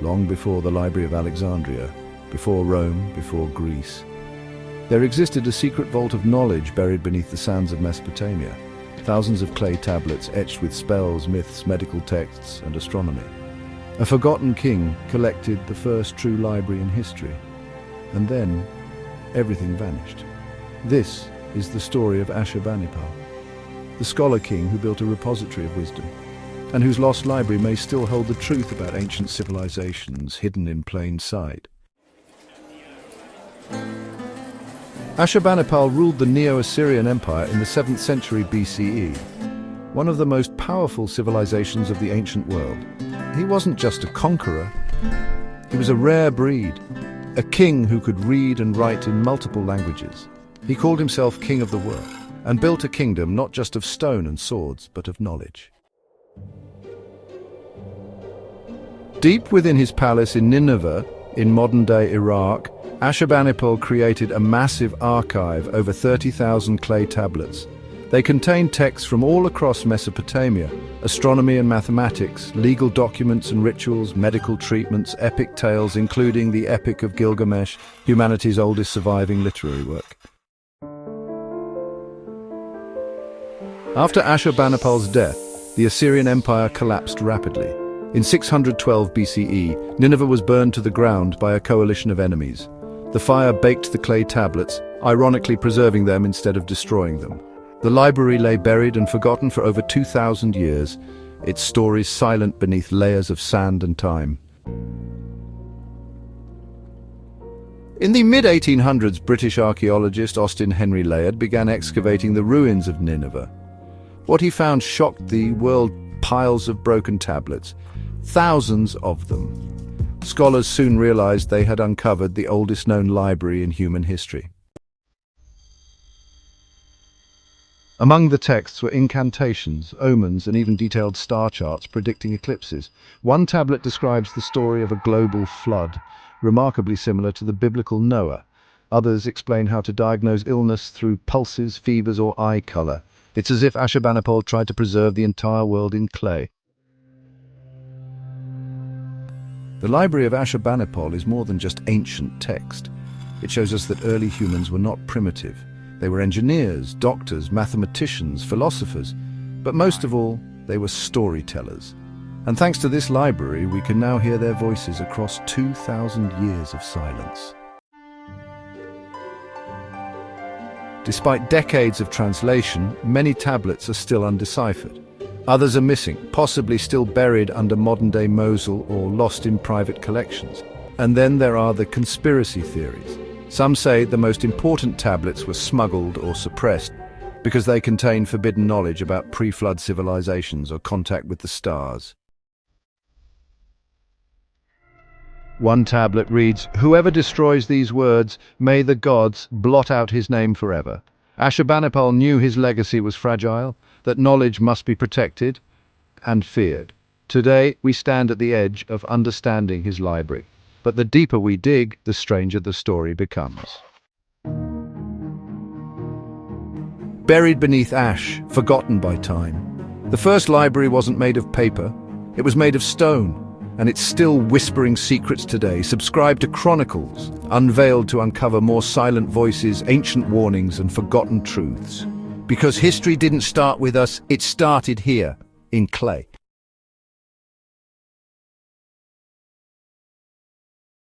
long before the Library of Alexandria, before Rome, before Greece. There existed a secret vault of knowledge buried beneath the sands of Mesopotamia, thousands of clay tablets etched with spells, myths, medical texts, and astronomy. A forgotten king collected the first true library in history, and then everything vanished. This is the story of Ashurbanipal, the scholar king who built a repository of wisdom, and whose lost library may still hold the truth about ancient civilizations hidden in plain sight. Ashurbanipal ruled the Neo-Assyrian Empire in the 7th century BCE, one of the most powerful civilizations of the ancient world. He wasn't just a conqueror, he was a rare breed, a king who could read and write in multiple languages. He called himself King of the World, and built a kingdom not just of stone and swords, but of knowledge. Deep within his palace in Nineveh, in modern-day Iraq, Ashurbanipal created a massive archive over 30,000 clay tablets. They contain texts from all across Mesopotamia, astronomy and mathematics, legal documents and rituals, medical treatments, epic tales including the Epic of Gilgamesh, humanity's oldest surviving literary work. After Ashurbanipal's death, the Assyrian Empire collapsed rapidly. In 612 BCE, Nineveh was burned to the ground by a coalition of enemies. The fire baked the clay tablets, ironically preserving them instead of destroying them. The library lay buried and forgotten for over 2,000 years, its stories silent beneath layers of sand and time. In the mid-1800s, British archaeologist Austin Henry Layard began excavating the ruins of Nineveh. What he found shocked the world: piles of broken tablets, thousands of them. Scholars soon realized they had uncovered the oldest known library in human history. Among the texts were incantations, omens, and even detailed star charts predicting eclipses. One tablet describes the story of a global flood, remarkably similar to the biblical Noah. Others explain how to diagnose illness through pulses, fevers, or eye color. It's as if Ashurbanipal tried to preserve the entire world in clay. The Library of Ashurbanipal is more than just ancient text. It shows us that early humans were not primitive. They were engineers, doctors, mathematicians, philosophers, but most of all, they were storytellers. And thanks to this library, we can now hear their voices across 2,000 years of silence. Despite decades of translation, many tablets are still undeciphered. Others are missing, possibly still buried under modern-day Mosul or lost in private collections. And then there are the conspiracy theories. Some say the most important tablets were smuggled or suppressed because they contain forbidden knowledge about pre-flood civilizations or contact with the stars. One tablet reads, "Whoever destroys these words, may the gods blot out his name forever." Ashurbanipal knew his legacy was fragile, that knowledge must be protected and feared. Today, we stand at the edge of understanding his library. But the deeper we dig, the stranger the story becomes. Buried beneath ash, forgotten by time. The first library wasn't made of paper, it was made of stone. And it's still whispering secrets today. Subscribe to Chronicles, unveiled to uncover more silent voices, ancient warnings, and forgotten truths. Because history didn't start with us, it started here, in clay.